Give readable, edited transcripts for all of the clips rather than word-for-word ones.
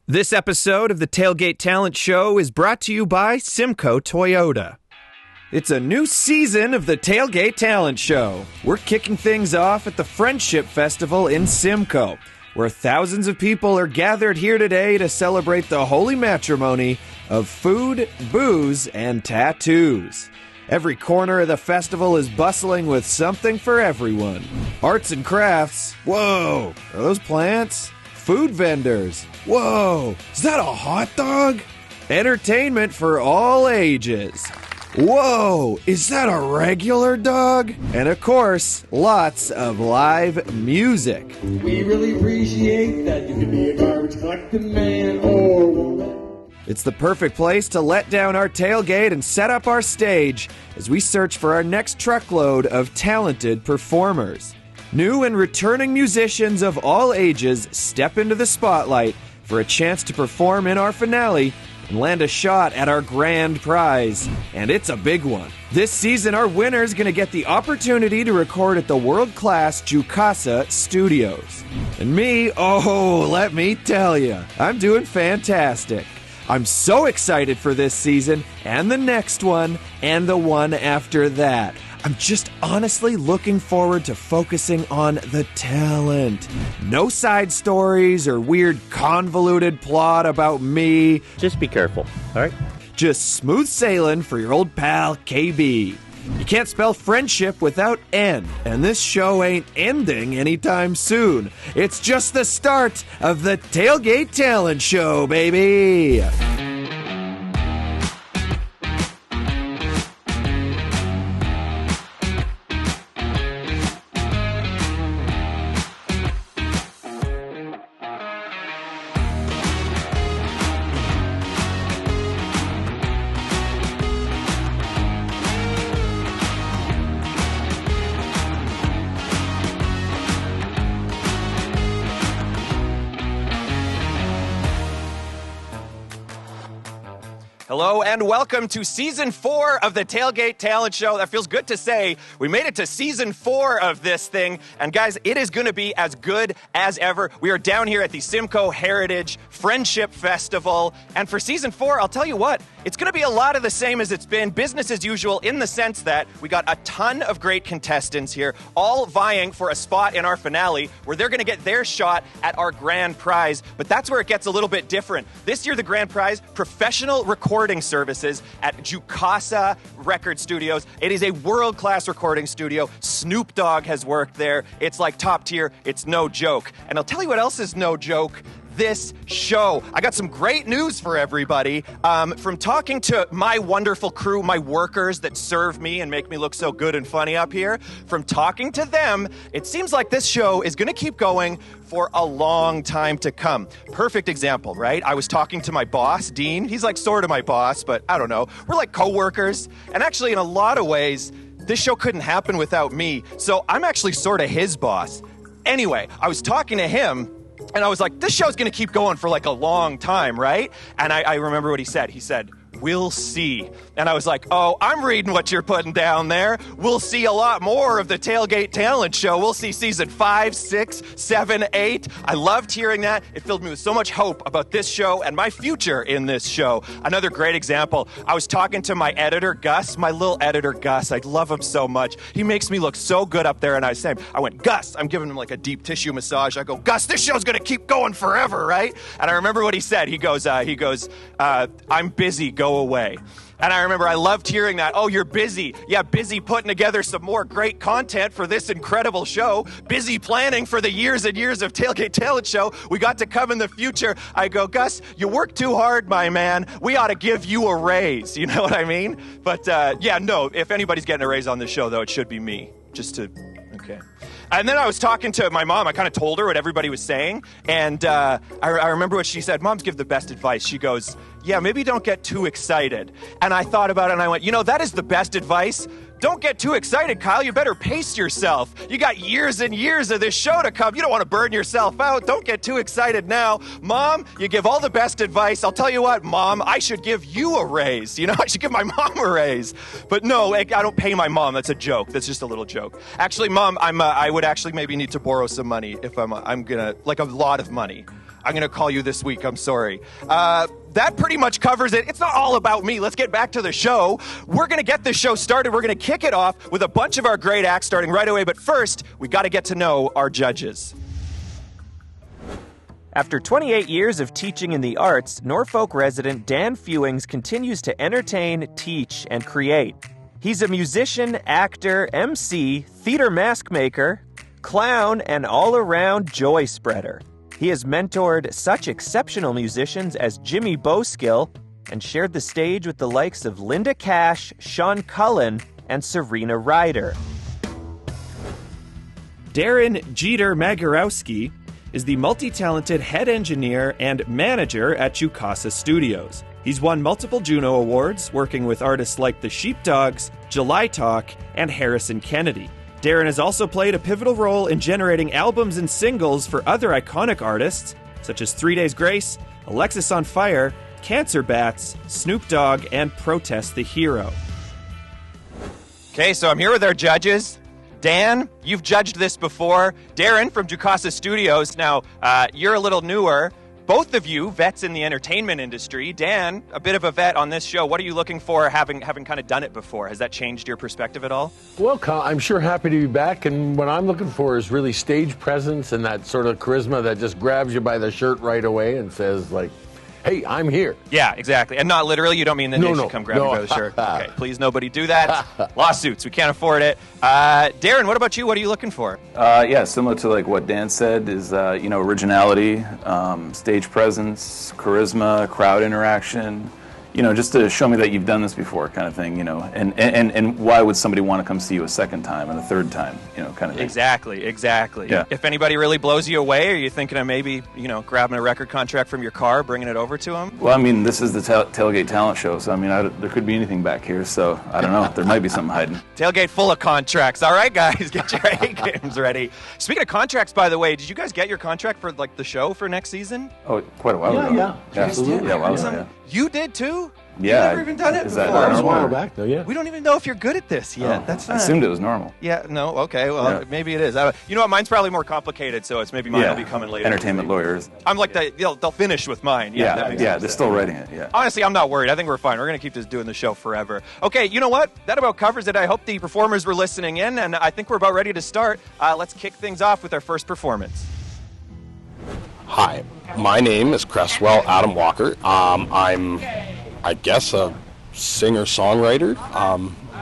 This episode of the Tailgate Talent Show is brought to you by Simcoe Toyota. It's a new season of the Tailgate Talent Show. We're kicking things off at the Friendship Festival in Simcoe, where thousands of people are gathered here today to celebrate the holy matrimony of food, booze, and tattoos. Every corner of the festival is bustling with something for everyone. Arts and crafts. Whoa, are those plants? Food vendors. Whoa, is that a hot dog? Entertainment for all ages. Whoa, is that a regular dog? And of course, lots of live music. We really appreciate that you can be a garbage collecting man or woman. It's the perfect place to let down our tailgate and set up our stage as we search for our next truckload of talented performers. New and returning musicians of all ages step into the spotlight for a chance to perform in our finale and land a shot at our grand prize. And it's a big one. This season, our winner's going to get the opportunity to record at the world-class Jukasa Studios. And me, oh, let me tell you, I'm doing fantastic. I'm so excited for this season, and the next one, and the one after that. I'm just honestly looking forward to focusing on the talent. No side stories or weird convoluted plot about me. Just be careful, all right? Just smooth sailing for your old pal, KB. You can't spell friendship without N, and this show ain't ending anytime soon. It's just the start of the Tailgate Talent Show, baby! Hello and welcome to Season 4 of the Tailgate Talent Show. That feels good to say. We made it to Season 4 of this thing. And guys, it is going to be as good as ever. We are down here at the Simcoe Heritage Friendship Festival. And for Season 4, I'll tell you what, it's going to be a lot of the same as it's been. Business as usual in the sense that we got a ton of great contestants here, all vying for a spot in our finale where they're going to get their shot at our grand prize. But that's where it gets a little bit different. This year, the grand prize, professional recording services at Jukasa Record Studios. It is a world-class recording studio. Snoop Dogg has worked there. It's like top tier. It's no joke. And I'll tell you what else is no joke. This show. I got some great news for everybody. From talking to my wonderful crew, my workers that serve me and make me look so good and funny up here, from talking to them, it seems like this show is going to keep going for a long time to come. Perfect example, right? I was talking to my boss, Dean. He's like sort of my boss, but I don't know. We're like co-workers. And actually, in a lot of ways, this show couldn't happen without me. So I'm actually sort of his boss. Anyway, I was talking to him, and I was like, this show's going to keep going for like a long time, right? And I remember what he said. He said, we'll see. And I was like, oh, I'm reading what you're putting down there. We'll see a lot more of the Tailgate Talent Show. We'll see season 5, 6, 7, 8. I loved hearing that. It filled me with so much hope about this show and my future in this show. Another great example, I was talking to my editor, Gus, my little editor, Gus. I love him so much. He makes me look so good up there. And I went, Gus, I'm giving him like a deep tissue massage. I go, Gus, this show's going to keep going forever, right? And I remember what he said. He goes, I'm busy, go away. And I remember I loved hearing that. Oh, you're busy. Yeah, busy putting together some more great content for this incredible show. Busy planning for the years and years of Tailgate Talent Show we got to come in the future. I go, Gus, you work too hard, my man. We ought to give you a raise. You know what I mean? But yeah, no, if anybody's getting a raise on this show, though, it should be me. Okay. And then I was talking to my mom. I kind of told her what everybody was saying. And I remember what she said. Moms give the best advice. She goes, yeah, maybe don't get too excited. And I thought about it and I went, that is the best advice. Don't get too excited, Kyle. You better pace yourself. You got years and years of this show to come. You don't want to burn yourself out. Don't get too excited now. Mom, you give all the best advice. I'll tell you what, Mom, I should give you a raise. I should give my mom a raise. But no, I don't pay my mom. That's a joke. That's just a little joke. Actually, Mom, I would actually maybe need to borrow some money if I'm gonna, like a lot of money. I'm going to call you this week. I'm sorry. That pretty much covers it. It's not all about me. Let's get back to the show. We're going to get this show started. We're going to kick it off with a bunch of our great acts starting right away. But first, we got to get to know our judges. After 28 years of teaching in the arts, Norfolk resident Dan Fewings continues to entertain, teach, and create. He's a musician, actor, MC, theater mask maker, clown, and all-around joy spreader. He has mentored such exceptional musicians as Jimmy Bowskill and shared the stage with the likes of Linda Cash, Sean Cullen, and Serena Ryder. Darren Jeter Magorowski is the multi-talented head engineer and manager at Jukasa Studios. He's won multiple Juno Awards, working with artists like the Sheepdogs, July Talk, and Harrison Kennedy. Darren has also played a pivotal role in generating albums and singles for other iconic artists, such as 3 Days Grace, Alexis on Fire, Cancer Bats, Snoop Dogg, and Protest the Hero. Okay, so I'm here with our judges. Dan, you've judged this before. Darren from Jukasa Studios. Now, you're a little newer. Both of you, vets in the entertainment industry. Dan, a bit of a vet on this show. What are you looking for, having kind of done it before? Has that changed your perspective at all? Well, Kyle, I'm sure happy to be back, and what I'm looking for is really stage presence and that sort of charisma that just grabs you by the shirt right away and says, like, hey, I'm here. Yeah, exactly. And not literally. You don't mean that they should come grab you by the shirt. Okay, please, nobody do that. Lawsuits. We can't afford it. Darren, what about you? What are you looking for? Yeah, similar to like what Dan said is, originality, stage presence, charisma, crowd interaction. Just to show me that you've done this before, kind of thing. And why would somebody want to come see you a second time and a third time, kind of thing. Exactly. Yeah. If anybody really blows you away, are you thinking of maybe, grabbing a record contract from your car, bringing it over to them? Well, I mean, this is the Tailgate Talent Show, so I mean, there could be anything back here. So I don't know. There might be something hiding. Tailgate full of contracts. All right, guys, get your A games ready. Speaking of contracts, by the way, did you guys get your contract for like the show for next season? Oh, quite a while ago. Yeah, absolutely. Yeah, well, yeah. You did too? Yeah. You've never even done it Is before. that That was a normal? while back, though, yeah. We don't even know if you're good at this yet. Oh, That's I fine. assumed it was normal. Yeah, no, okay, well, Yeah. maybe it is. You know what, mine's probably more complicated, so it's maybe mine will be coming later. Entertainment lawyers. I'm like, they'll finish with mine. That Yeah, makes they're sense. still writing it, yeah. Honestly, I'm not worried. I think we're fine. We're going to keep doing the show forever. Okay, you know what? That about covers it. I hope the performers were listening in, and I think we're about ready to start. Let's kick things off with our first performance. Hi, my name is Cresswell Adam Walker. I'm, I guess, a singer-songwriter.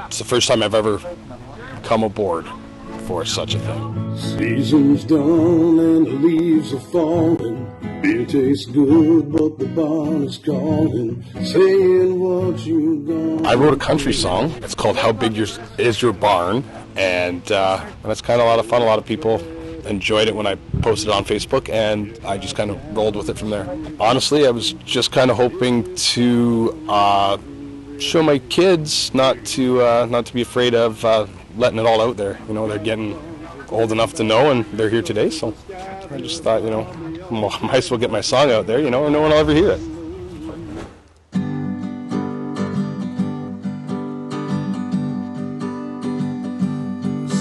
It's the first time I've ever come aboard for such a thing. Season's done and the leaves are falling. Beer tastes good, but the barn is calling, saying what you got. I wrote a country song. It's called How Big Is Your Barn? And it's kind of a lot of fun. A lot of people enjoyed it when I posted it on Facebook, and I just kind of rolled with it from there. Honestly, I was just kind of hoping to show my kids not to be afraid of letting it all out there. They're getting old enough to know, and they're here today, so I just thought, I might as well get my song out there, or no one will ever hear it.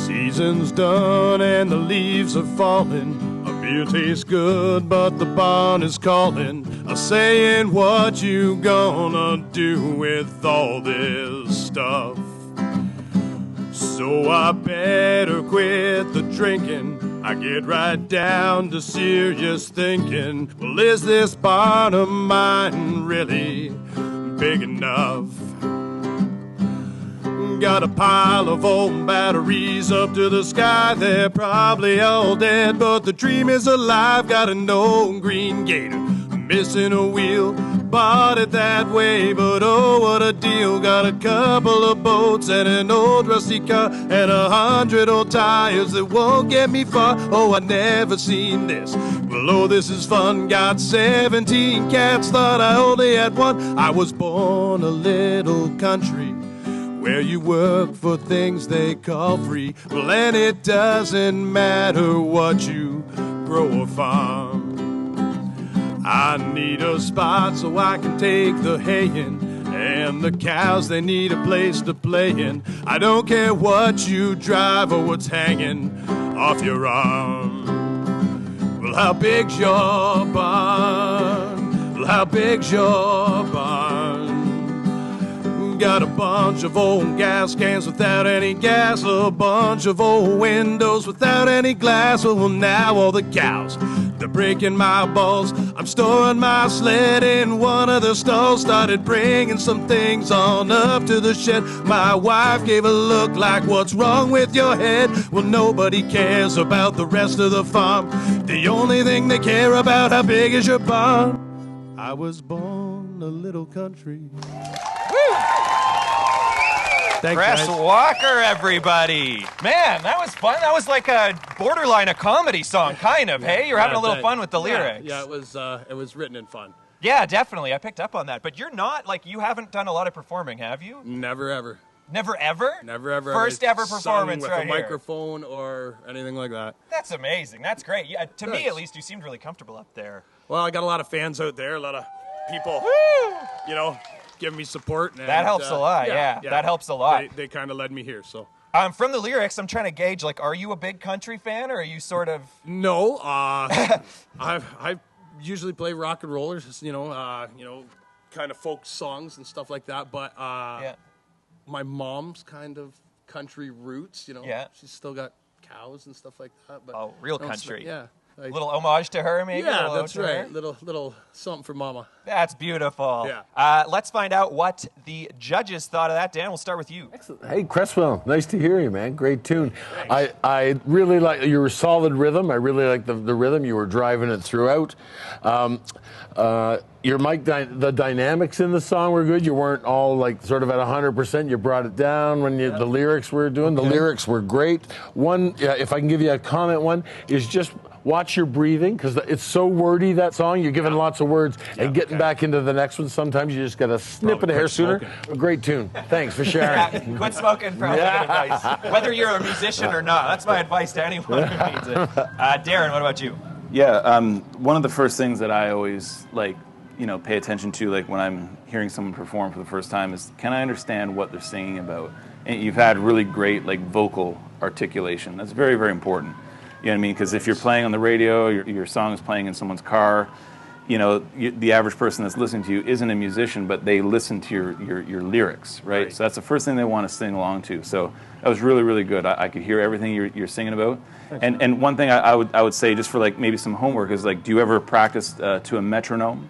Season's done and the leaves are falling. A beer tastes good, but the barn is calling, saying what you gonna do with all this stuff. So I better quit the drinking. I get right down to serious thinking. Well, is this barn of mine really big enough? Got a pile of old batteries up to the sky. They're probably all dead, but the dream is alive. Got an old green Gator missing a wheel. Bought it that way, but oh, what a deal. Got a couple of boats and an old rusty car and 100 old tires that won't get me far. Oh, I never seen this. Well, oh, this is fun. Got 17 cats, thought I only had one. I was born a little country where you work for things they call free. Well, and it doesn't matter what you grow or farm. I need a spot so I can take the hay in, and the cows, they need a place to play in. I don't care what you drive or what's hanging off your arm. Well, how big's your barn? Well, how big's your barn? Got a bunch of old gas cans without any gas, a bunch of old windows without any glass. Well, now all the cows, they're breaking my balls. I'm storing my sled in one of the stalls. Started bringing some things on up to the shed. My wife gave a look like, what's wrong with your head? Well, nobody cares about the rest of the farm. The only thing they care about, how big is your barn? I was born a little country. Thanks, Chris guys. Walker, everybody. Man, that was fun. That was like a borderline a comedy song, kind of, hey? You're having a little fun with the lyrics. Yeah, it was written in fun. Yeah, definitely. I picked up on that. But you're not, like, you haven't done a lot of performing, have you? Never, ever. Never, ever? Never, ever. First ever performance with right a here. microphone or anything like that. That's amazing. That's great. Yeah, to me, Thanks. at least, you seemed really comfortable up there. Well, I got a lot of fans out there, a lot of people, you know, giving me support. And, That helps a lot, yeah. That helps a lot. They kind of led me here, so. From the lyrics, I'm trying to gauge, like, are you a big country fan, or are you sort of... No, I usually play rock and rollers, you know, kind of folk songs and stuff like that, but my mom's kind of country roots, you know. Yeah. She's still got cows and stuff like that. But real country. Yeah. Little homage to her, maybe? Yeah, Little that's ode to her? right. Little something for Mama. That's beautiful. Yeah. Let's find out what the judges thought of that. Dan, we'll start with you. Excellent. Hey, Cresswell, nice to hear you, man. Great tune. I really like your solid rhythm. I really like the rhythm. You were driving it throughout. Your mic, the dynamics in the song were good. You weren't all like sort of at 100%. You brought it down when the lyrics were doing. The lyrics were great. One, if I can give you a comment, one is just watch your breathing, because it's so wordy, that song. You're giving lots of words and getting back into the next one. Sometimes you just got to snip it a hair sooner. A great tune. Thanks for sharing. Quit smoking, probably good advice. Whether you're a musician or not, that's my advice to anyone who needs it. Darren, what about you? Yeah, one of the first things that I always pay attention to, like when I'm hearing someone perform for the first time, is can I understand what they're singing about? And you've had really great vocal articulation. That's very, very important. You know what I mean? Because if you're playing on the radio, your song is playing in someone's car, the average person that's listening to you isn't a musician, but they listen to your lyrics, right? So that's the first thing they want to sing along to. So that was really, really good. I could hear everything you're singing about. And one thing I would say, just for maybe some homework, is do you ever practice to a metronome?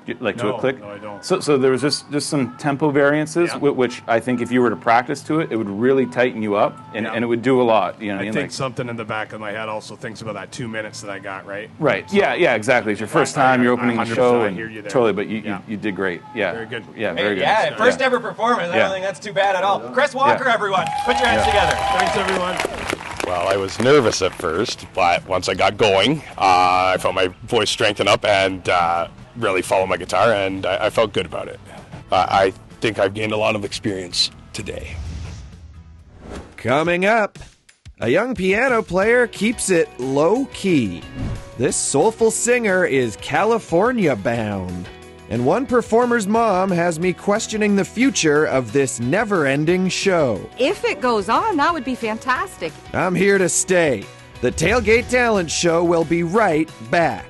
To a click? No, I don't. So there was just some tempo variances, which I think if you were to practice to it, it would really tighten you up, and it would do a lot. You know what I mean? think something in the back of my head also thinks about that 2 minutes that I got, right? Right. So, yeah, exactly. It's your first time, you're opening the show, and hear you there. totally, but you did great. Yeah. Very good. Yeah, very good. Yeah, first ever performance. I don't think that's too bad at all. Chris Walker, everyone. Put your hands together. Thanks, everyone. Well, I was nervous at first, but once I got going, I felt my voice strengthen up and really follow my guitar, and I felt good about it. I think I've gained a lot of experience today. Coming up, a young piano player keeps it low-key. This soulful singer is California-bound. And one performer's mom has me questioning the future of this never-ending show. If it goes on, that would be fantastic. I'm here to stay. The Tailgate Talent Show will be right back.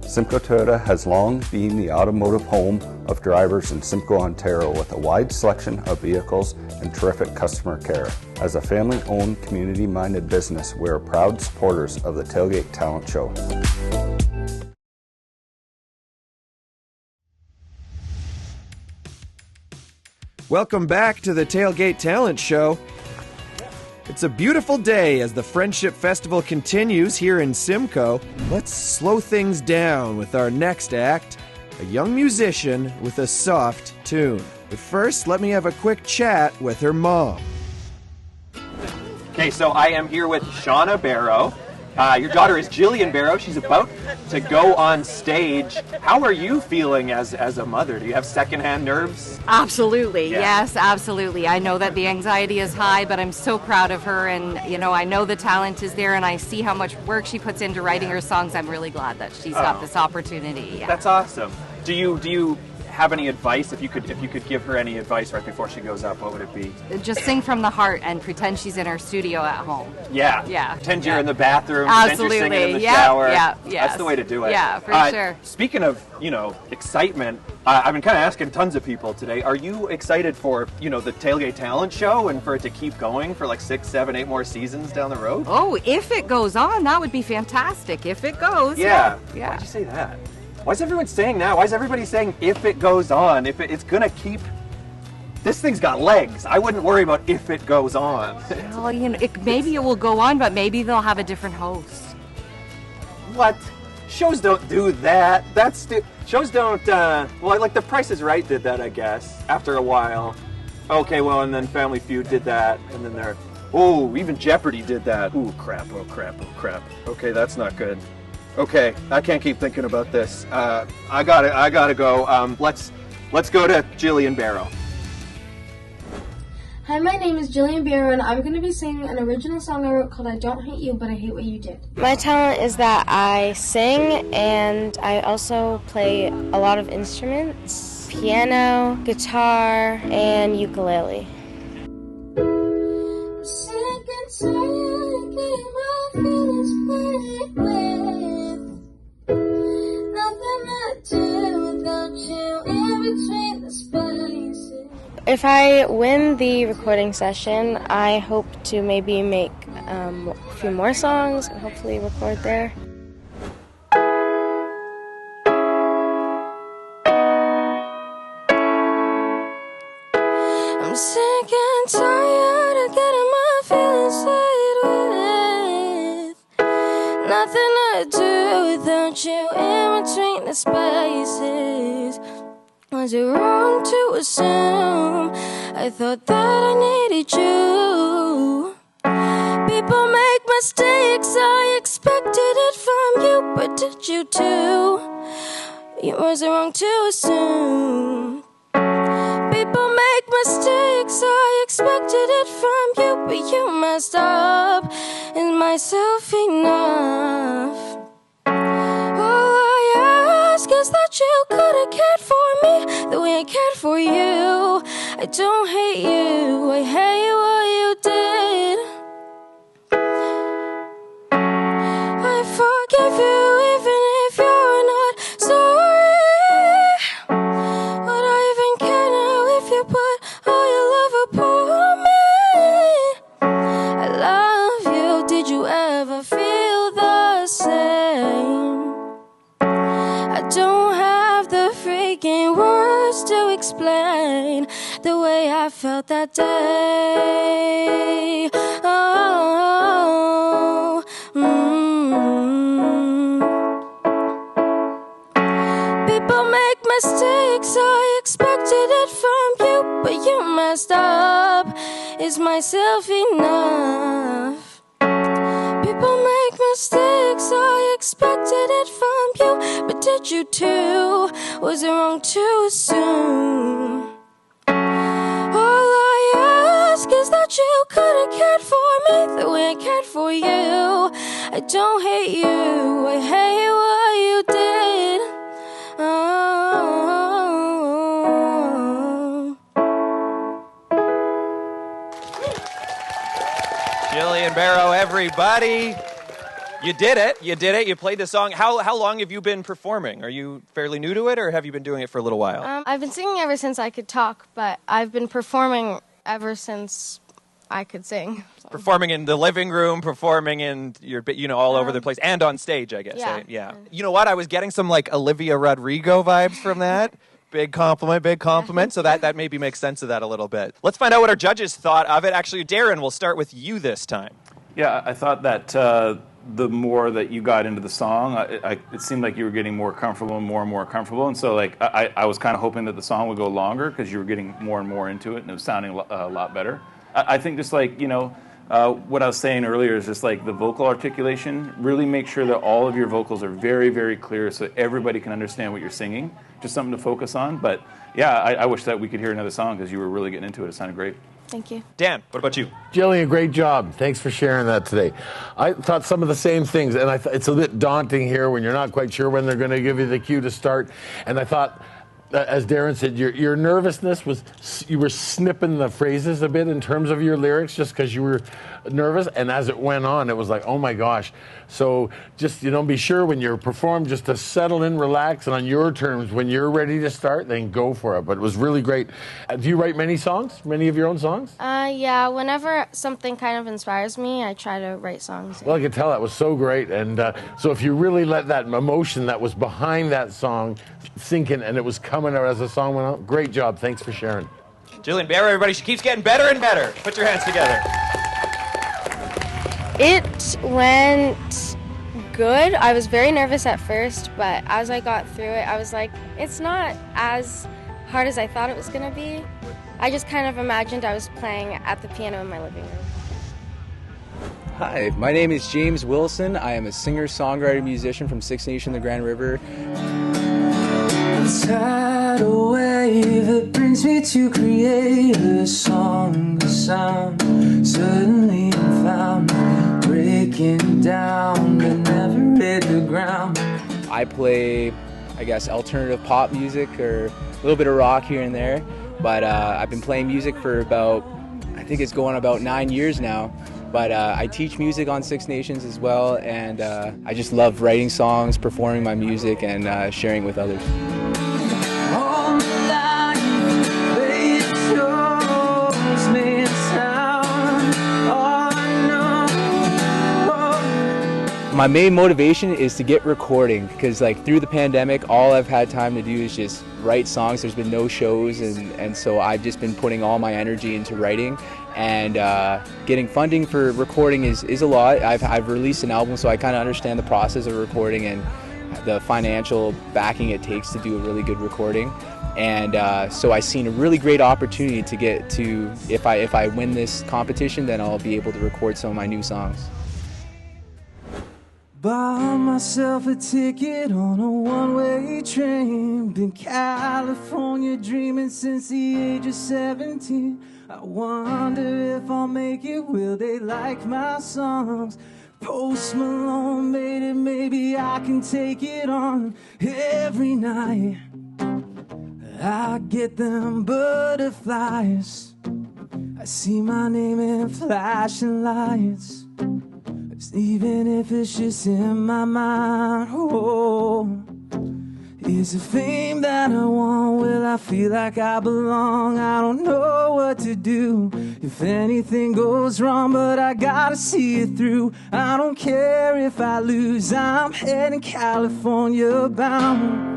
Simcoe Toyota has long been the automotive home of drivers in Simcoe, Ontario, with a wide selection of vehicles and terrific customer care. As a family-owned, community-minded business, we are proud supporters of the Tailgate Talent Show. Welcome back to the Tailgate Talent Show. It's a beautiful day as the Friendship Festival continues here in Simcoe. Let's slow things down with our next act, a young musician with a soft tune. But first, let me have a quick chat with her mom. Okay, so I am here with Shauna Barrow. Your daughter is Jillian Barrow. She's about to go on stage. How are you feeling as a mother? Do you have secondhand nerves? Absolutely. Yeah. Yes, absolutely. I know that the anxiety is high, but I'm so proud of her, and I know the talent is there, and I see how much work she puts into writing her songs. I'm really glad that she's got this opportunity. Yeah. That's awesome. Do you have any advice, if you could give her any advice right before she goes up, what would it be? Just sing from the heart and pretend she's in her studio at home. Yeah. Pretend you're in the bathroom. Absolutely. Pretend you're singing in the shower. Yeah. That's the way to do it. Yeah, for sure. Speaking of, excitement, I've been kind of asking tons of people today. Are you excited for, the Tailgate Talent Show and for it to keep going for like 6, 7, 8 more seasons down the road? Oh, if it goes on, that would be fantastic. If it goes. Yeah. Why'd you say that? Why is everyone saying that? Why is everybody saying if it goes on? If it's going to keep... This thing's got legs. I wouldn't worry about if it goes on. Well, maybe it will go on, but maybe they'll have a different host. What? Shows don't do that. Shows don't, like The Price is Right did that, I guess, after a while. Okay, well, and then Family Feud did that, and then even Jeopardy did that. Ooh, crap, oh crap, oh crap. Okay, that's not good. Okay, I can't keep thinking about this. I gotta go. Let's go to Jillian Barrow. Hi, my name is Jillian Barrow, and I'm going to be singing an original song I wrote called I Don't Hate You, But I Hate What You Did. My talent is that I sing, and I also play a lot of instruments, piano, guitar, and ukulele. Sick and tired, getting my feelings played with. Nothing I do without you in between the spaces. If I win the recording session, I hope to maybe make a few more songs and hopefully record there. I'm sick and tired of getting my feelings played with. Nothing I do without you in between the spaces. Was it wrong to assume I thought that I needed you? People make mistakes, I expected it from you, but did you too? It wasn't wrong to assume. People make mistakes, I expected it from you, but you messed up. Is myself enough? All I ask is that you could have cared for me the way I cared for you. I don't hate you, I hate what you did. I forgive you even if you're not sorry. Would I even care now if you put all your love upon me? I love you, did you ever feel the same? I don't have the freaking words to explain the way I felt that day. People make mistakes, I expected it from you, but you messed up. Is myself enough? People make mistakes, I expected it from you, but did you too? Was it wrong to assume? All I ask is that you could have cared for me the way I cared for you. I don't hate you, I hate what you did. Jillian Barrow, everybody. You did it. You played the song. How long have you been performing? Are you fairly new to it, or have you been doing it for a little while? I've been singing ever since I could talk, but I've been performing ever since I could sing. So. Performing in the living room, performing in all over the place, and on stage, I guess. Yeah. You know what? I was getting some like Olivia Rodrigo vibes from that. Big compliment. So that maybe makes sense of that a little bit. Let's find out what our judges thought of it. Actually, Darren, we'll start with you this time. Yeah, I thought that the more that you got into the song, it seemed like you were getting more comfortable and more comfortable. And so like I was kind of hoping that the song would go longer because you were getting more and more into it and it was sounding a lot better. I think just like, what I was saying earlier is just like the vocal articulation, really make sure that all of your vocals are very, very clear so everybody can understand what you're singing. Just something to focus on. But yeah, I wish that we could hear another song because you were really getting into it. It sounded great. Thank you. Dan, what about you? Jillian, great job. Thanks for sharing that today. I thought some of the same things, and it's a bit daunting here when you're not quite sure when they're going to give you the cue to start. And I thought as Darren said, your nervousness was, you were snipping the phrases a bit in terms of your lyrics just because you were nervous, and as it went on, it was like, oh my gosh. So just, be sure when you perform just to settle in, relax, and on your terms, when you're ready to start, then go for it. But it was really great. Do you write many songs? Many of your own songs? Yeah, whenever something kind of inspires me, I try to write songs. Well, I could tell that was so great. And so if you really let that emotion that was behind that song sink in, and it was coming out as the song went out, great job. Thanks for sharing. Jillian, Barrow, everybody, she keeps getting better and better. Put your hands together. It went good. I was very nervous at first, but as I got through it, I was like, it's not as hard as I thought it was going to be. I just kind of imagined I was playing at the piano in my living room. Hi, my name is James Wilson. I am a singer, songwriter, musician from Six Nation, the Grand River. Tidal wave that brings me to create a song, a sound. Suddenly I'm found breaking down, but never hit the ground. I play, I guess, alternative pop music or a little bit of rock here and there. But I've been playing music for about, I think it's going about 9 years now. But I teach music on Six Nations as well, and I just love writing songs, performing my music, and sharing with others. My main motivation is to get recording, because through the pandemic, all I've had time to do is just write songs. There's been no shows, and so I've just been putting all my energy into writing, and getting funding for recording is a lot. I've released an album, so I kind of understand the process of recording and the financial backing it takes to do a really good recording. And so I seen a really great opportunity to get to, if I win this competition, then I'll be able to record some of my new songs. Bought myself a ticket on a one-way train. Been California dreaming since the age of 17. I wonder if I'll make it, will they like my songs? Post Malone made it, maybe I can take it on. Every night I get them butterflies. I see my name in flashing lights. Even if it's just in my mind, oh, is the fame that I want, will I feel like I belong? I don't know what to do if anything goes wrong, but I gotta see it through. I don't care if I lose, I'm heading California bound.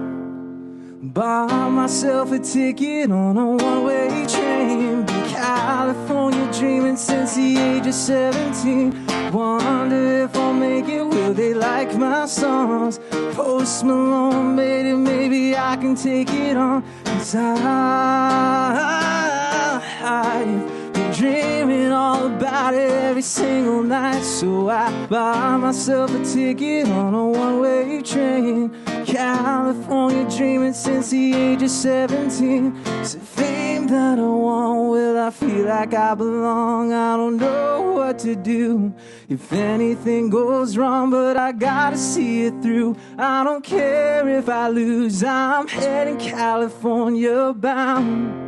Bought myself a ticket on a one-way train. Been California dreaming since the age of 17. Wonder if I'll make it, will they like my songs? Post Malone made it, maybe I can take it on. 'Cause I've been dreaming all about it every single night. So I buy myself a ticket on a one-way train. California dreaming since the age of 17. It's the fame that I want, will I feel like I belong? I don't know what to do if anything goes wrong, but I gotta see it through. I don't care if I lose, I'm heading California bound.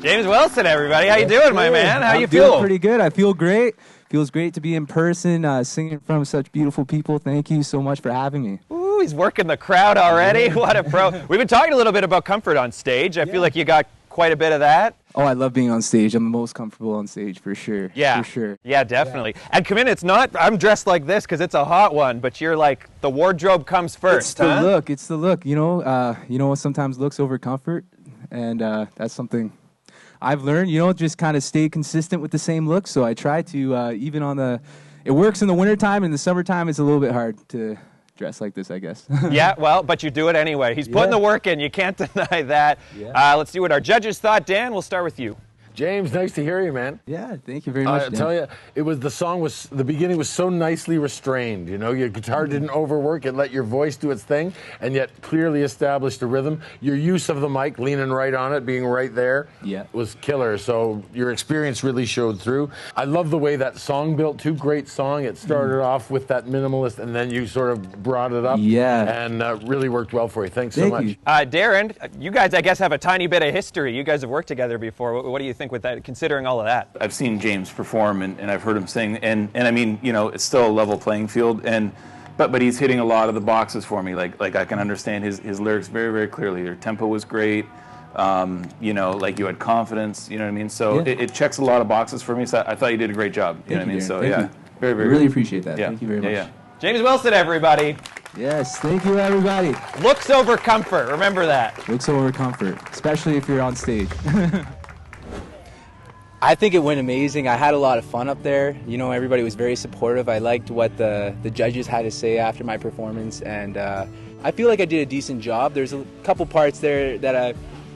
James Wilson, everybody. How you doing, my man? How you feel? Feeling pretty good. I feel great. Feels great to be in person, singing in front of such beautiful people. Thank you so much for having me. Ooh, he's working the crowd already. What a pro. We've been talking a little bit about comfort on stage. I feel like you got quite a bit of that. Oh, I love being on stage. I'm the most comfortable on stage, for sure. Yeah. For sure. Yeah, definitely. Yeah. And come in, it's not, I'm dressed like this because it's a hot one, but you're like, the wardrobe comes first, It's the look. It's the look. You know, sometimes looks over comfort, and that's something I've learned, just kind of stay consistent with the same look. So I try to, even it works in the wintertime. In the summertime, it's a little bit hard to dress like this, I guess. Yeah, well, but you do it anyway. He's putting the work in. You can't deny that. Yeah. Let's see what our judges thought. Dan, we'll start with you. James, nice to hear you, man. Yeah, thank you very much. I tell you, the beginning was so nicely restrained. You know, your guitar didn't overwork; it let your voice do its thing, and yet clearly established a rhythm. Your use of the mic, leaning right on it, being right there, was killer. So your experience really showed through. I love the way that song built too. Great song. It started off with that minimalist, and then you sort of brought it up. Yeah, and really worked well for you. Thanks so much. Darren, you guys, I guess, have a tiny bit of history. You guys have worked together before. What do you think with that, considering all of that? I've seen James perform and I've heard him sing, and I mean, you know, it's still a level playing field, but he's hitting a lot of the boxes for me. Like I can understand his lyrics very, very clearly. Your tempo was great. You know, like you had confidence. You know what I mean? So it checks a lot of boxes for me. So I thought you did a great job. You know what I mean? So Thank you. Very, very. Really good. appreciate that. Yeah. Thank you very much. Yeah. James Wilson, everybody. Yes, thank you, everybody. Looks over comfort. Remember that. Looks over comfort, especially if you're on stage. I think it went amazing. I had a lot of fun up there. You know, everybody was very supportive. I liked what the judges had to say after my performance, and I feel like I did a decent job. There's a couple parts there that I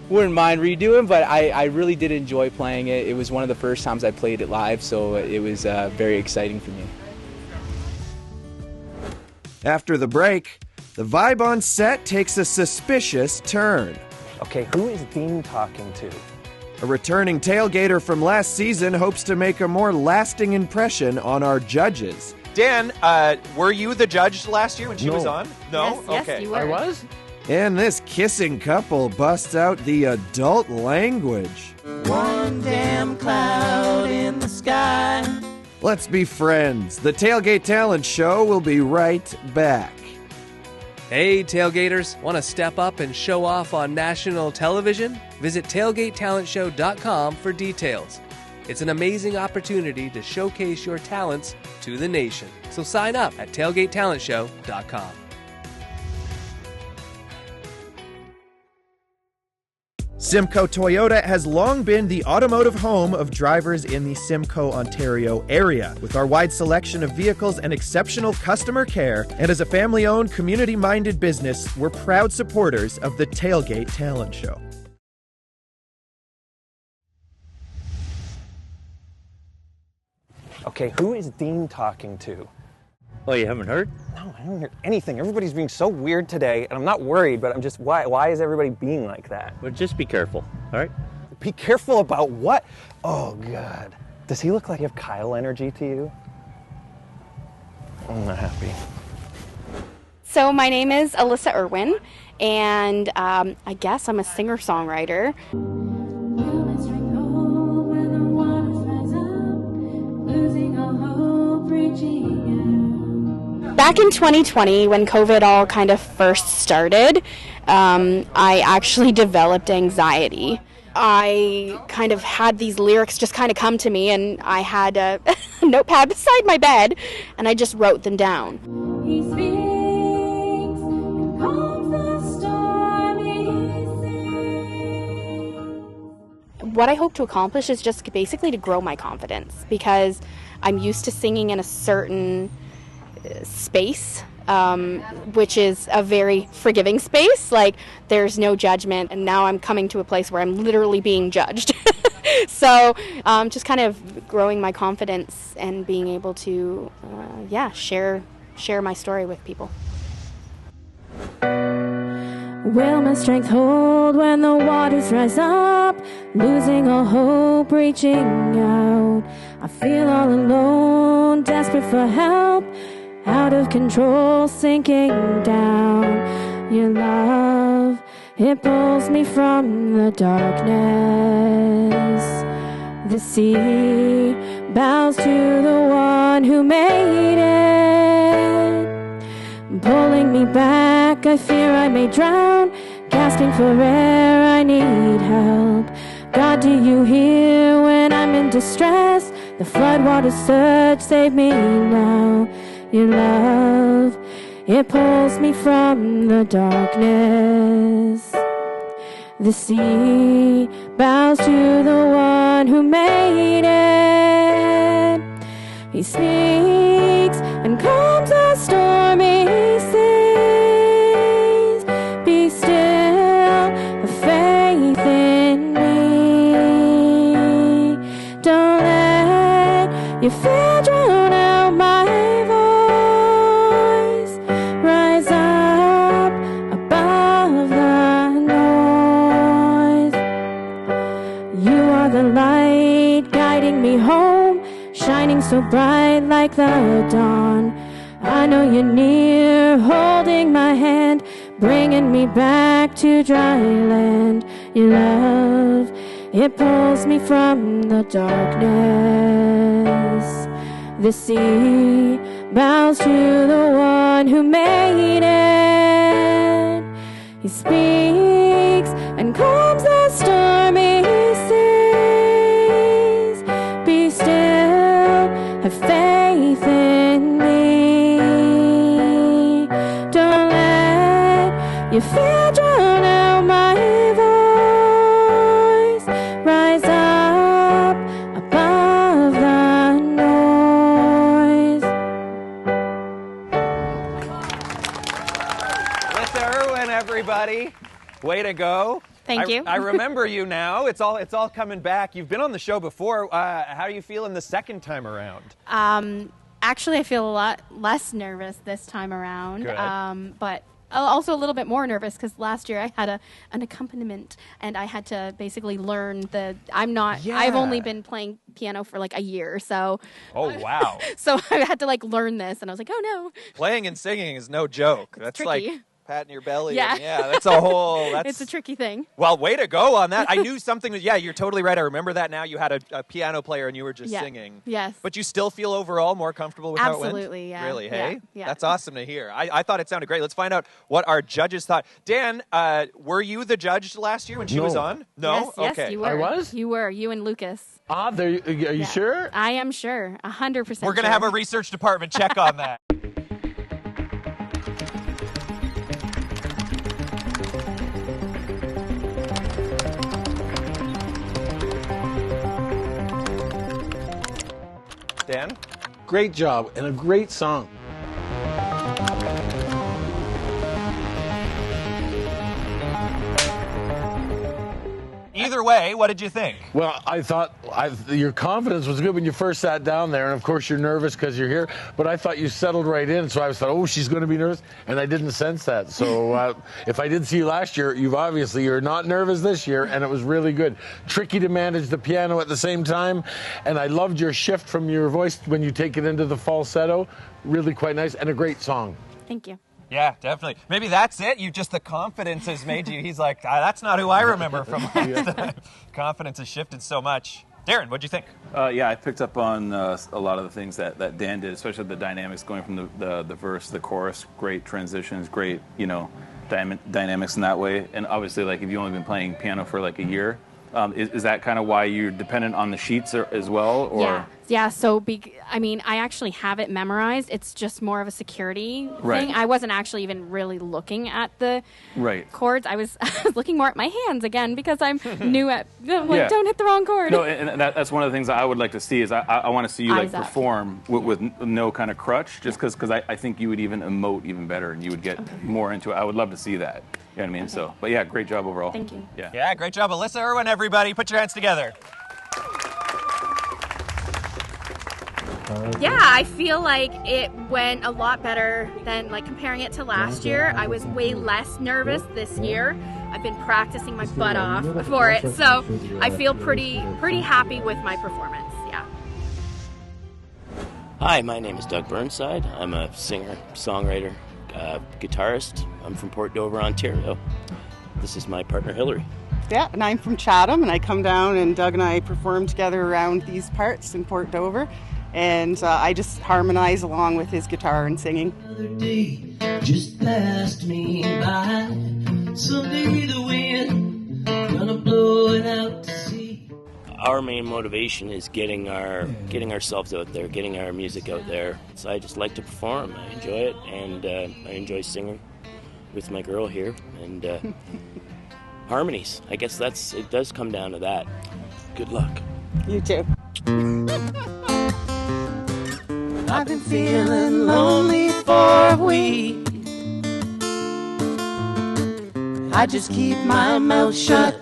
wouldn't mind redoing, but I really did enjoy playing it. It was one of the first times I played it live, so it was very exciting for me. After the break, the vibe on set takes a suspicious turn. Okay, who is Dean talking to? A returning tailgater from last season hopes to make a more lasting impression on our judges. Dan, were you the judge last year when she was on? No? Yes, okay. you were. I was? And this kissing couple busts out the adult language. One damn cloud in the sky. Let's be friends. The Tailgate Talent Show will be right back. Hey, tailgaters, want to step up and show off on national television? Visit tailgatetalentshow.com for details. It's an amazing opportunity to showcase your talents to the nation. So sign up at tailgatetalentshow.com. Simcoe Toyota has long been the automotive home of drivers in the Simcoe, Ontario area. With our wide selection of vehicles and exceptional customer care, and as a family-owned, community-minded business, we're proud supporters of the Tailgate Talent Show. Okay, who is Dean talking to? Oh, you haven't heard? No, I don't hear anything. Everybody's being so weird today, and I'm not worried, but I'm just, why is everybody being like that? Well, just be careful, all right? Be careful about what? Oh, God. Does he look like you have Kyle energy to you? I'm not happy. So my name is Alyssa Irwin, and I guess I'm a singer-songwriter. Back in 2020, when COVID all kind of first started, I actually developed anxiety. I kind of had these lyrics just kind of come to me, and I had a notepad beside my bed, and I just wrote them down. He speaks and calms the stormy sea. What I hope to accomplish is just basically to grow my confidence, because I'm used to singing in a certain space, which is a very forgiving space. Like, there's no judgment, and now I'm coming to a place where I'm literally being judged. So just kind of growing my confidence and being able to share my story with people. Will my strength hold when the waters rise up? Losing all hope, reaching out. I feel all alone, desperate for help. Out of control, sinking down. Your love, it pulls me from the darkness. The sea bows to the one who made it. Pulling me back, I fear I may drown. Gasping for air, I need help. God, do you hear when I'm in distress? The floodwaters surge, save me now. Your love, it pulls me from the darkness. The sea bows to the one who made it. He speaks and calms the stormy seas. Be still, have faith in me. so bright like the dawn. I know you're near, holding my hand, bringing me back to dry land. Your love, it pulls me from the darkness. The sea bows to the one who made it. He speaks and calms the stormy seas. Be still, have faith in me. Don't let your fear drown out my voice. Rise up above the noise. Alyssa, Irwin, everybody. Way to go. Thank you. I remember you now. It's all coming back. You've been on the show before. How do you feeling the second time around? Actually, I feel a lot less nervous this time around. Good. But also a little bit more nervous because last year I had an accompaniment and I had to basically learn I've only been playing piano for like a year, so. Oh, wow. So I had to like learn this and I was like, oh no. Playing and singing is no joke. That's tricky. like patting your belly. Yeah. And that's a whole. It's a tricky thing. Well, way to go on that. I knew something that, you're totally right. I remember that now. You had a piano player and you were just singing. Yes. But you still feel overall more comfortable with how it went? Absolutely, yeah. Really, hey? Yeah. That's awesome to hear. I thought it sounded great. Let's find out what our judges thought. Dan, were you the judge last year when she was on? No? Yes, okay. you were. I was? You were. You and Lucas. Are you sure? I am sure. 100% We're going to have a research department check on that. Dan? Great job and a great song. Either way, what did you think? Well, I thought your confidence was good when you first sat down there, and of course you're nervous because you're here, but I thought you settled right in, so I thought, oh, she's going to be nervous, and I didn't sense that. So if I did see you last year, you're not nervous this year, and it was really good. Tricky to manage the piano at the same time, and I loved your shift from your voice when you take it into the falsetto. Really quite nice, and a great song. Thank you. Yeah, definitely. Maybe that's it. The confidence has made you. He's like, that's not who I remember from last time. Confidence has shifted so much. Darren, what'd you think? I picked up on a lot of the things that Dan did, especially the dynamics going from the verse to the chorus. Great transitions, great, dynamics in that way. And obviously, like, if you've only been playing piano for like a year, is that kind of why you're dependent on the sheets as well? Or? Yeah. So, I actually have it memorized. It's just more of a security Right. thing. I wasn't actually even really looking at the chords. I was looking more at my hands again because I'm new at, don't hit the wrong chord. No, and that's one of the things I would like to see is I want to see you Eyes up. perform with no kind of crutch, just because I think you would even emote even better and you would get more into it. I would love to see that. You know what I mean? Okay. So, but yeah, great job overall. Thank you. Yeah, great job. Alyssa, Irwin, everybody. Put your hands together. Yeah, I feel like it went a lot better than comparing it to last year. I was way less nervous this year. I've been practicing my butt off for it, so I feel pretty happy with my performance. Yeah. Hi, my name is Doug Burnside. I'm a singer, songwriter, guitarist. I'm from Port Dover, Ontario. This is my partner Hillary. Yeah, and I'm from Chatham, and I come down and Doug and I perform together around these parts in Port Dover. And I just harmonize along with his guitar and singing. Another day just passed me by. Someday the wind gonna blow it out to sea. Our main motivation is getting ourselves out there, getting our music out there. So I just like to perform. I enjoy it, and I enjoy singing with my girl here. And harmonies. I guess it does come down to that. Good luck. You too. I've been feeling lonely for a week. I just keep my mouth shut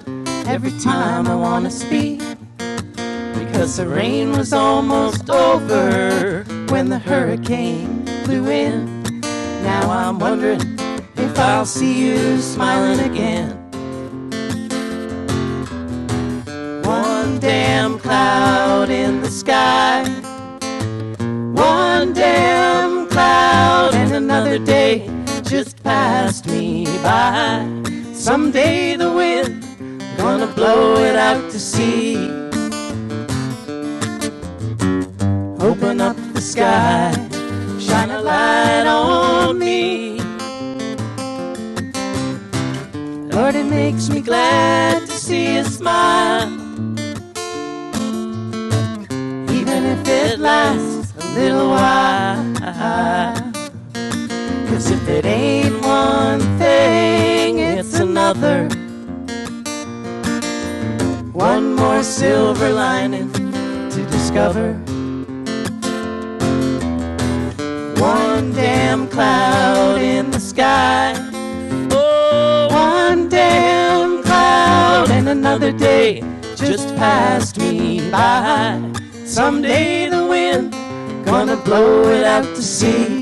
every time I want to speak. Because the rain was almost over when the hurricane blew in. Now I'm wondering if I'll see you smiling again. One damn cloud in the sky another day just passed me by. Someday the wind gonna blow it out to sea. Open up the sky, shine a light on me. Lord, it makes me glad to see a smile, even if it lasts a little while. 'Cause if it ain't one thing, it's another. One more silver lining to discover. One damn cloud in the sky. Oh, one damn cloud, and another day just passed me by. Someday the wind gonna blow it out to sea.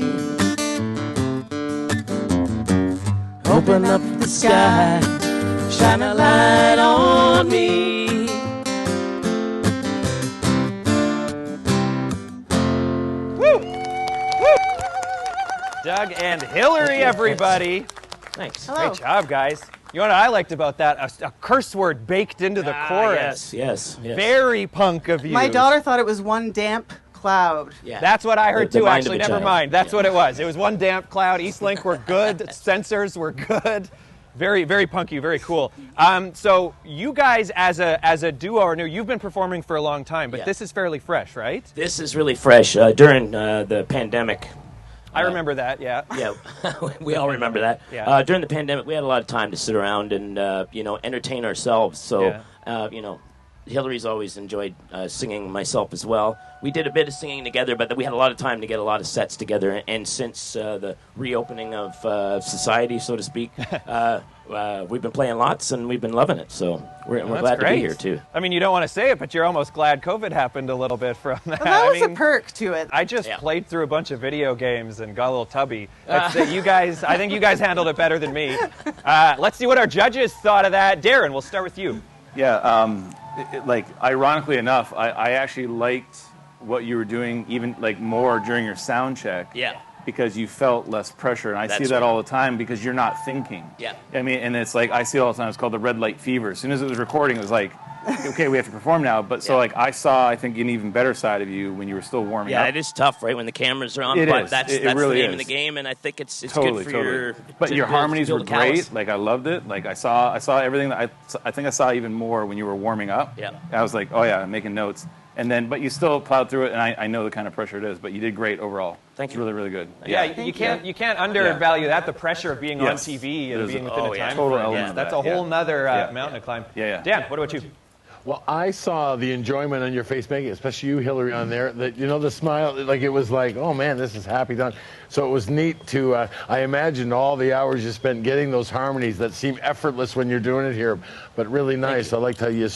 Open up the sky, shine a light on me. Doug and Hillary, everybody. Thanks. Hello. Great job, guys. You know what I liked about that? A curse word baked into the chorus. Yes. Very punk of you. My daughter thought it was one damp cloud. Yeah. That's what I heard The too, mind actually. of a Never child. mind. That's what it was. It was one damp cloud. Eastlink were good. Sensors were good. Very, very punky. Very cool. So you guys, as a duo, are new. You've been performing for a long time, but this is fairly fresh, right? This is really fresh. During the pandemic, I remember that. Yeah. Yeah, we all remember that. Yeah. During the pandemic, we had a lot of time to sit around and entertain ourselves. So Hillary's always enjoyed singing, myself as well. We did a bit of singing together, but we had a lot of time to get a lot of sets together. And since the reopening of society, so to speak, we've been playing lots and we've been loving it. So we're glad to be here too. I mean, you don't want to say it, but you're almost glad COVID happened a little bit from that. Well, that was a perk to it. I just played through a bunch of video games and got a little tubby. You guys, I think you guys handled it better than me. Let's see what our judges thought of that. Darren, we'll start with you. Yeah, ironically enough, I actually liked what you were doing even more during your sound check. Yeah. Because you felt less pressure, and I see That's that right. all the time because you're not thinking. Yeah. I mean, and it's I see it all the time. It's called the red light fever. As soon as it was recording, it was okay, we have to perform now. But so I saw, I think, an even better side of you when you were still warming up. Yeah, it is tough, right, when the cameras are on. It but is. That's It the really name is. of the game, and I think it's Totally, good for your. But to your build- harmonies build were a callus. great. I loved it. I saw everything that I think I saw even more when you were warming up. Yeah. I was like, oh yeah, I'm making notes. And then, but you still plowed through it, and I know the kind of pressure it is. But you did great overall. Thank you. Really, really good. Yeah, you can't undervalue that. The pressure of being on Yes. TV It and is being a- within oh, a yeah. time Total frame. element of That's that, a whole nother mountain to climb. Yeah. Dan, what about you? Well, I saw the enjoyment on your face making, especially you, Hillary, on there. That the smile, it was like, oh man, this is happy done. So it was neat to. I imagined all the hours you spent getting those harmonies that seem effortless when you're doing it here, but really nice. I liked how you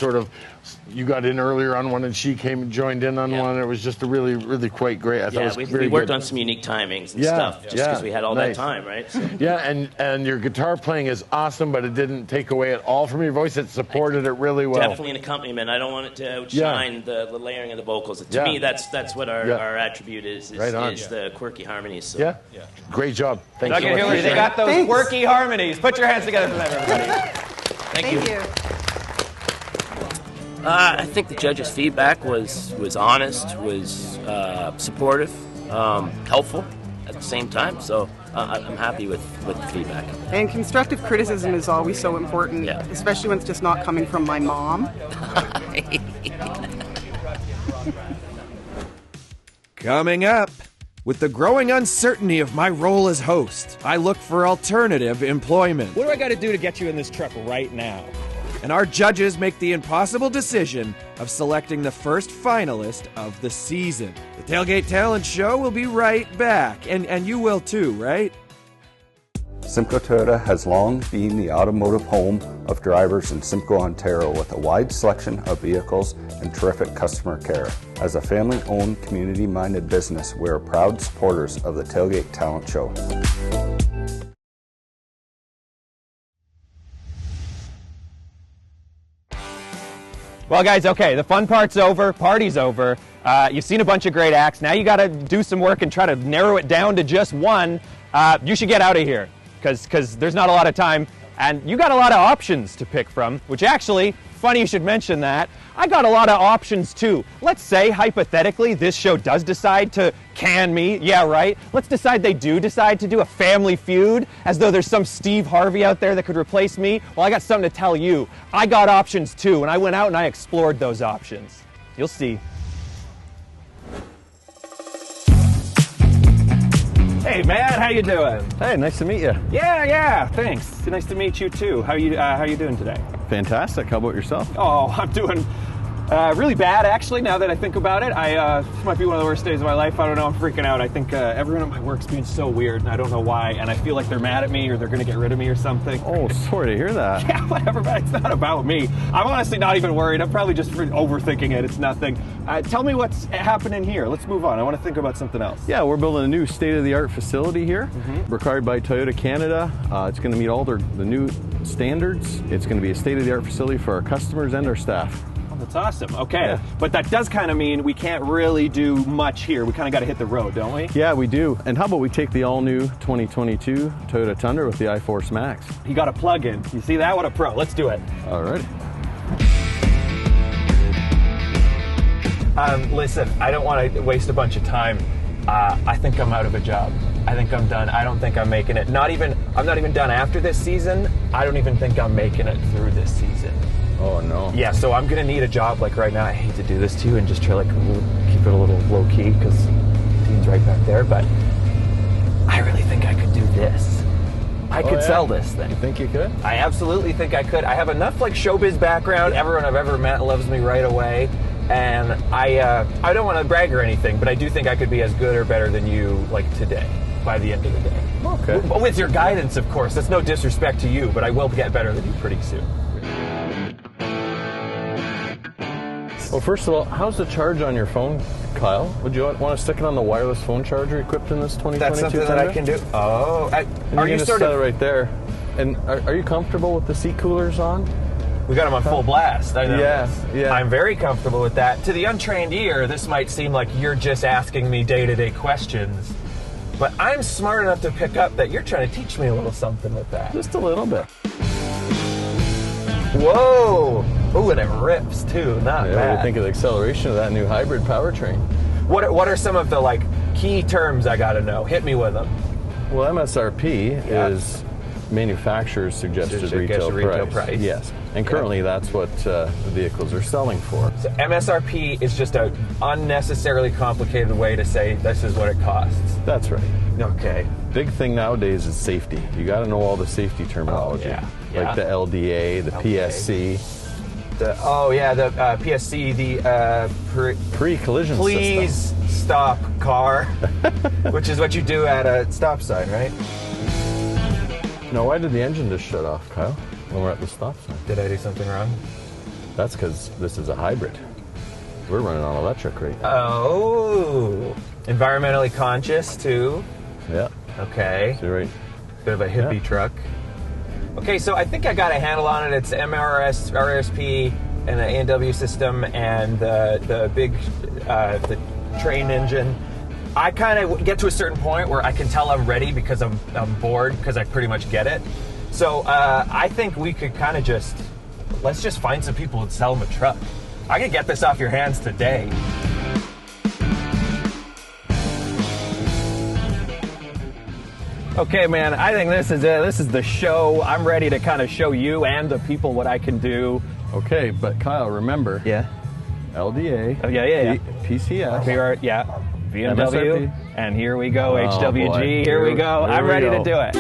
got in earlier on one, and she came and joined in on one. It was just a really, really quite great. I thought it was very we worked good. on some unique timings and stuff, just because we had all that nice. time, right? So. Yeah, and your guitar playing is awesome, but it didn't take away at all from your voice. It supported it really well. Definitely an accompaniment. I don't want it to outshine the layering of the vocals. To me, that's what our attribute is Right on. is the quirky harmonies. So. Yeah. Great job. Thank Doug you. and Hillary, they got those Thanks. quirky harmonies. Put your hands together for them, everybody. Thank you. I think the judges' feedback was honest, was supportive, helpful at the same time. So I'm happy with the feedback. And constructive criticism is always so important, especially when it's just not coming from my mom. Coming up, with the growing uncertainty of my role as host, I look for alternative employment. What do I got to do to get you in this truck right now? And our judges make the impossible decision of selecting the first finalist of the season. The Tailgate Talent Show will be right back, and you will too, right? Simcoe Toyota has long been the automotive home of drivers in Simcoe, Ontario, with a wide selection of vehicles and terrific customer care. As a family-owned, community-minded business, we are proud supporters of the Tailgate Talent Show. Well, guys, okay, the fun part's over, party's over. You've seen a bunch of great acts. Now you got to do some work and try to narrow it down to just one. you should get out of here because there's not a lot of time, and you got a lot of options to pick from, which actually, funny you should mention that. I got a lot of options too. Let's say, hypothetically, this show does decide to can me. Yeah, right. Let's decide they do decide to do a Family Feud, as though there's some Steve Harvey out there that could replace me. Well, I got something to tell you. I got options too, and I went out and I explored those options. You'll see. Hey man, how you doing? Hey, nice to meet you. Yeah, thanks. Nice to meet you too. How you doing today? Fantastic. How about yourself? Oh, I'm doing really bad actually. Now that I think about it, this might be one of the worst days of my life. I don't know. I'm freaking out. I think everyone at my work's being so weird, and I don't know why. And I feel like they're mad at me, or they're going to get rid of me, or something. Oh, sorry to hear that. Yeah, whatever, man. It's not about me. I'm honestly not even worried. I'm probably just overthinking it. It's nothing. Tell me what's happening here. Let's move on. I want to think about something else. Yeah, we're building a new state-of-the-art facility here, required by Toyota Canada. It's going to meet all the new standards. It's going to be a state-of-the-art facility for our customers and our staff. Oh, that's awesome. Okay, Yeah. But that does kind of mean we can't really do much here. We kind of got to hit the road, don't we? Yeah, we do. And how about we take the all-new 2022 Toyota Tundra with the iForce Max? You got a plug-in. You see that? What a pro. Let's do it. All right. Listen, I don't want to waste a bunch of time. I think I'm out of a job. I think I'm done. I don't think I'm making it. I'm not even done after this season. I don't even think I'm making it through this season. Oh no. Yeah, so I'm gonna need a job like right now. I hate to do this to you and just try like keep it a little low key because Dean's right back there, but I really think I could do this. I could sell this thing. You think you could? I absolutely think I could. I have enough like showbiz background. Everyone I've ever met loves me right away. And I don't want to brag or anything, but I do think I could be as good or better than you like today, by the end of the day. Okay. With your guidance, of course. That's no disrespect to you, but I will get better than you pretty soon. Well, first of all, how's the charge on your phone, Kyle? Would you want to stick it on the wireless phone charger equipped in this 2022 That's something that I can do. Oh, are you sort of right there? And are you comfortable with the seat coolers on? We got them on full blast. I know. Yeah. I'm very comfortable with that. To the untrained ear, this might seem like you're just asking me day-to-day questions, but I'm smart enough to pick up that you're trying to teach me a little something with that. Just a little bit. Whoa! Ooh, and it rips too. Not What do bad. you think of the acceleration of that new hybrid powertrain? What are some of the like key terms I gotta know? Hit me with them. Well, MSRP is manufacturer's suggested retail price. Yes, and currently that's what the vehicles are selling for. So MSRP is just an unnecessarily complicated way to say this is what it costs. That's right. Okay. Big thing nowadays is safety. You got to know all the safety terminology, like the LDA, the PSC. The PSC, the pre-collision please system. Stop car, which is what you do at a stop sign, right? Now, why did the engine just shut off, Kyle, when we're at the stop sign? Did I do something wrong? That's because this is a hybrid. We're running on electric right now. Oh, environmentally conscious too. Yeah. Okay. So right. Bit of a hippie truck. Okay, so I think I got a handle on it. It's MRS, RSP, and the A&W system, and the big the train engine. I kind of get to a certain point where I can tell I'm ready because I'm bored because I pretty much get it. So I think we could kind of let's just find some people and sell them a truck. I can get this off your hands today. Okay, man, I think this is it. This is the show. I'm ready to kind of show you and the people what I can do. Okay, but Kyle, remember. Yeah. LDA. Oh, yeah. PCS. BMW. MSRP. And here we go, Oh, HWG. boy. Here we go. I'm ready to do it.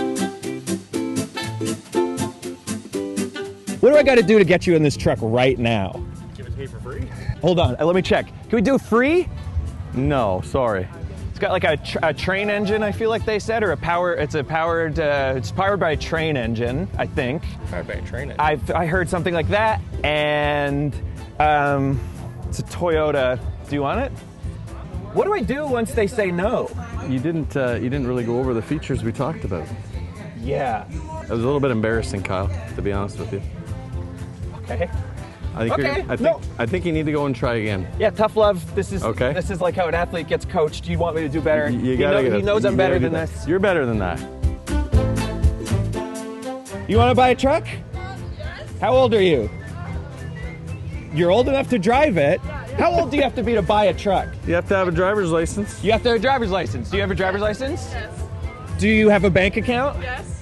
What do I got to do to get you in this truck right now? Give it to me for free? Hold on. Let me check. Can we do free? No, sorry. It's got like a train engine, I feel like they said, or it's powered by a train engine, I think. Powered by a train engine. I heard something like that, and it's a Toyota. Do you want it? What do I do once they say no? You didn't really go over the features we talked about. Yeah. It was a little bit embarrassing, Kyle, to be honest with you. Okay. I think I think you need to go and try again. Yeah, tough love. This is okay. This is like how an athlete gets coached. You want me to do better. He knows I'm better than this. You're better than that. You want to buy a truck? Yes. How old are you? You're old enough to drive it. How old do you have to be to buy a truck? You have to have a driver's license. You have to have a driver's license. Do you have a driver's license? Yes. Do you have a bank account? Yes.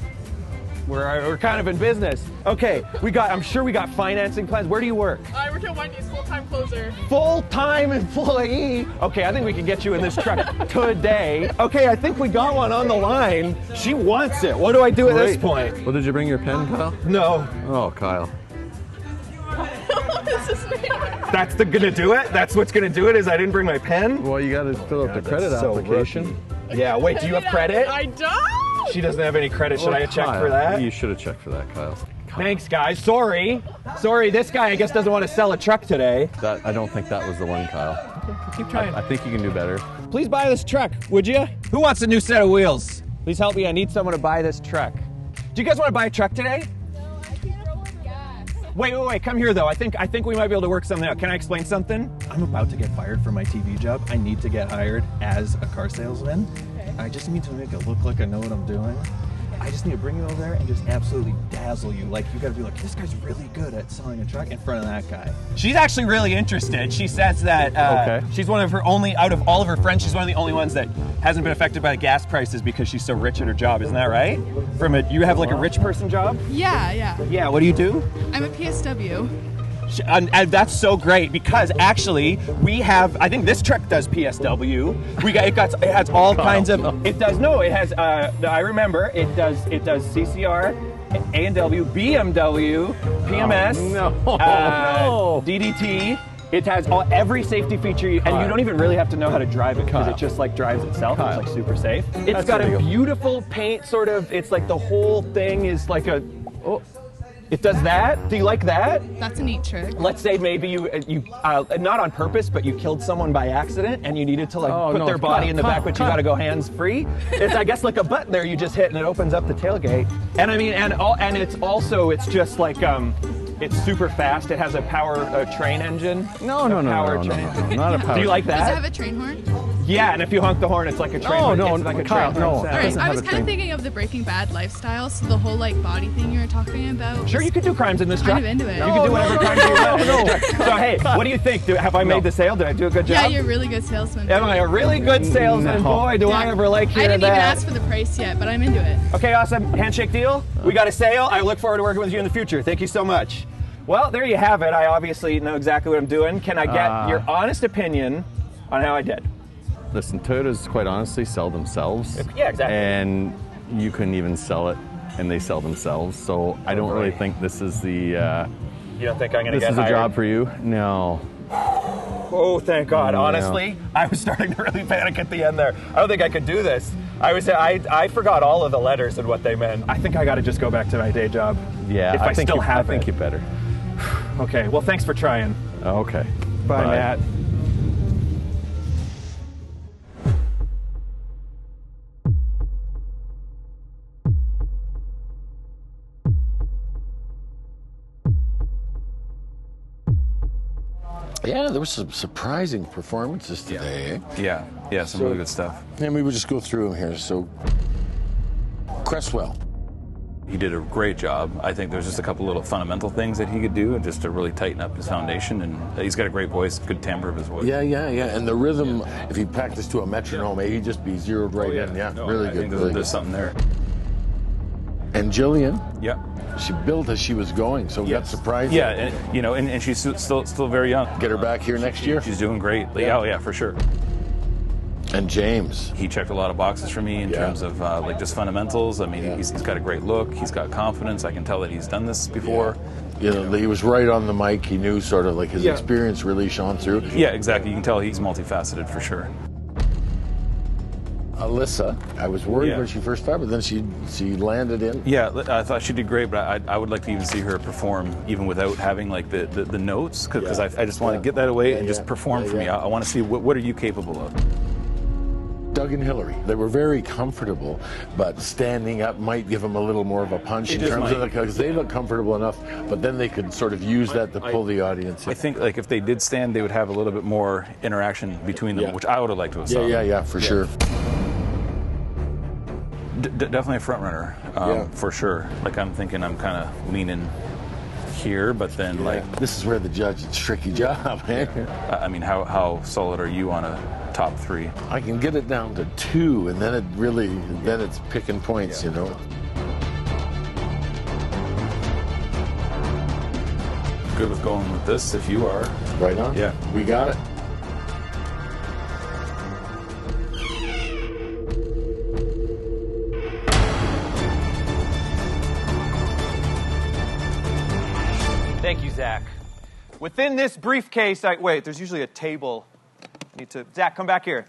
We're kind of in business. Okay, I'm sure we got financing plans. Where do you work? I work at Wendy's, full-time closer. Full-time employee? Okay, I think we can get you in this truck today. Okay, I think we got one on the line. She wants it. What do I do at this point? Well, did you bring your pen, Kyle? No. Oh, Kyle. That's gonna do it? That's what's gonna do it is I didn't bring my pen? Well, you gotta fill out the credit application. Yeah, wait, do you have credit? I don't. She doesn't have any credit. Should I have checked for that? You should have checked for that, Kyle. Thanks, guys. Sorry, this guy I guess doesn't want to sell a truck today. I don't think that was the one, Kyle. Keep trying. I think you can do better. Please buy this truck, would you? Who wants a new set of wheels? Please help me. I need someone to buy this truck. Do you guys want to buy a truck today? Wait, come here though. I think we might be able to work something out. Can I explain something? I'm about to get fired from my TV job. I need to get hired as a car salesman. Okay. I just need to make it look like I know what I'm doing. I just need to bring you over there and just absolutely dazzle you. Like, you gotta be like, this guy's really good at selling a truck in front of that guy. She's actually really interested. She says that she's one of her out of all of her friends, she's one of the only ones that hasn't been affected by the gas prices because she's so rich at her job. Isn't that right? You have like a rich person job? Yeah. Yeah, what do you do? I'm a PSW. And that's so great because actually we have, I think this truck does PSW. It has all kinds of, it has, I remember, it does CCR, A&W, BMW, PMS, DDT. It has every safety feature, and you don't even really have to know how to drive it because it just like drives itself. It's like super safe. It's got a beautiful paint sort of, it's like the whole thing is like it does that? Do you like that? That's a neat trick. Let's say maybe you not on purpose, but you killed someone by accident and you needed to put their body in the back, but you got to go hands free. It's I guess like a button there you just hit and it opens up the tailgate. And I mean, and it's just like it's super fast. It has a power train engine. No, not a power. Do you like that? Does it have a train horn? Yeah, and if you honk the horn, it's like a train horn. It's like a Kyle, train horn. All right, I was kind of thinking of the Breaking Bad lifestyle, so the whole like body thing you were talking about. Sure, you could do crimes in this truck. Kind of into it. You can do whatever crimes you want. So hey, what do you think? Have I made the sale? Did I do a good job? Yeah, you're a really good salesman. Am I a really good salesman? Boy, do I ever like hearing that. I didn't even ask for the price yet, but I'm into it. Okay, awesome. Handshake deal. We got a sale. I look forward to working with you in the future. Thank you so much. Well, there you have it. I obviously know exactly what I'm doing. Can I get your honest opinion on how I did? Listen, Toyotas quite honestly sell themselves. Yeah, exactly. And you couldn't even sell it, and they sell themselves. So I don't really think this is the. You don't think I'm going to get hired? This is a job for you? No. Oh, thank God. Honestly, I was starting to really panic at the end there. I don't think I could do this. I forgot all of the letters and what they meant. I think I got to just go back to my day job. Yeah, if I think you better. Okay, well, thanks for trying. Okay. Bye. Matt. Yeah, there were some surprising performances today. Yeah, some really good stuff. And we would just go through them here. So, Cresswell. He did a great job. I think there's just a couple little fundamental things that he could do just to really tighten up his foundation. And he's got a great voice, good timbre of his voice. Yeah. And the rhythm, if he practiced to a metronome, he'd just be zeroed right in. Yeah, really good. I think there's something there. And Jillian. Yeah. She built as she was going, so that's surprising. Yeah, and she's still very young. Get her back here next year? She's doing great. Yeah. Oh, yeah, for sure. And James. He checked a lot of boxes for me in terms of just fundamentals. I mean, he's got a great look. He's got confidence. I can tell that he's done this before. He was right on the mic. He knew sort of like his experience really shone through. Yeah, exactly. You can tell he's multifaceted for sure. Alyssa, I was worried when she first started, but then she landed in. Yeah, I thought she did great, but I would like to even see her perform even without having like the notes, because I just want to get that away and just perform for me. I want to see what are you capable of. Doug and Hillary. They were very comfortable, but standing up might give them a little more of a punch in terms of because they look comfortable enough, but then they could sort of use that to pull the audience in. I think like if they did stand, they would have a little bit more interaction between them, which I would have liked to have saw. Yeah, for sure. Definitely a front runner, for sure. Like I'm thinking I'm kind of leaning here, but then like this is where the judge, it's a tricky job, man. I mean, how solid are you on a top 3? I can get it down to 2, and then then it's picking points, you know. Good with going with this if you are. Right on. Yeah. We got it. Thank you, Zach. Within this briefcase, wait, there's usually a table. Zach, come back here.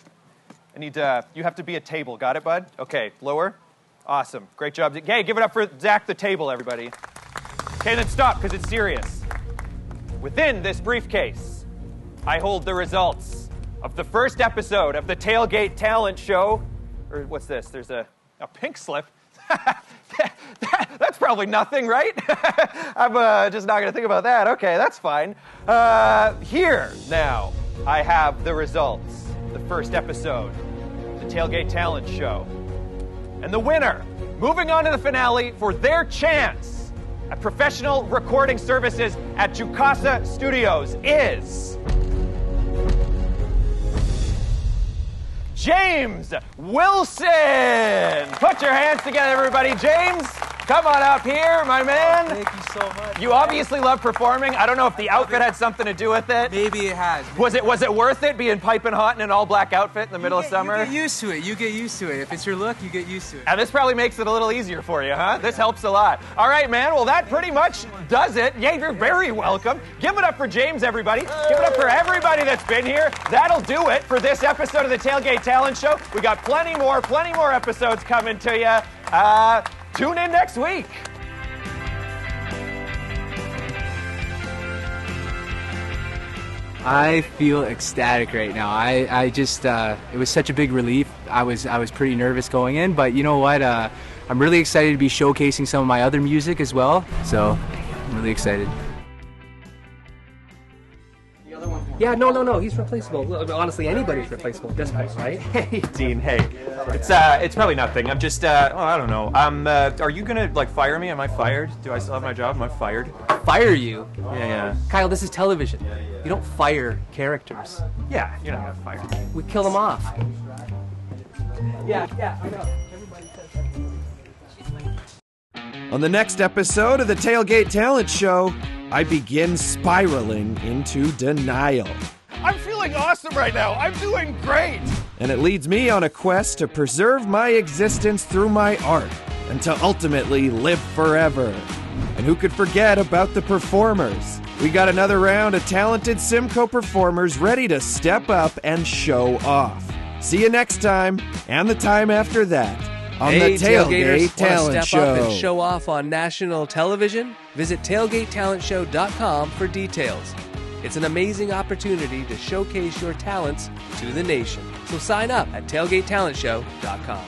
You have to be a table. Got it, bud? Okay, lower. Awesome. Great job. Hey, give it up for Zach the table, everybody. Okay, then stop, because it's serious. Within this briefcase, I hold the results of the first episode of the Tailgate Talent Show. Or what's this? There's a pink slip. That's probably nothing, right? I'm just not going to think about that. Okay, that's fine. Here, now, I have the results. The first episode, the Tailgate Talent Show. And the winner, moving on to the finale for their chance at professional recording services at Jukasa Studios is... James Wilson! Put your hands together, everybody. James, come on up here, my man. Thank you so much. You obviously love performing. I don't know if the outfit had something to do with it. Maybe it has. Was it worth it, being piping hot in an all-black outfit in the middle of summer? You get used to it. You get used to it. If it's your look, you get used to it. And this probably makes it a little easier for you, huh? This helps a lot. All right, man. Well, that pretty much does it. Yeah, you're very welcome. Give it up for James, everybody. Give it up for everybody that's been here. That'll do it for this episode of the Tailgate Talent Show. We got plenty more episodes coming to you. Tune in next week. I feel ecstatic right now. I just it was such a big relief. I was pretty nervous going in, but you know what? I'm really excited to be showcasing some of my other music as well. So I'm really excited. Yeah, no, he's replaceable. Honestly, anybody's replaceable at this point, right? Hey, Dean, hey. It's probably nothing. I'm just, I don't know. Are you gonna, fire me? Am I fired? Do I still have my job? Am I fired? Fire you? Yeah. Kyle, this is television. You don't fire characters. Yeah, you're not gonna fire me. We kill them off. Yeah, I know. On the next episode of the Tailgate Talent Show, I begin spiraling into denial. I'm feeling awesome right now. I'm doing great. And it leads me on a quest to preserve my existence through my art and to ultimately live forever. And who could forget about the performers? We got another round of talented Simcoe performers ready to step up and show off. See you next time and the time after that on the Tailgate Talent Show. Want to step up and show off on national television? Visit tailgatetalentshow.com for details. It's an amazing opportunity to showcase your talents to the nation. So sign up at tailgatetalentshow.com.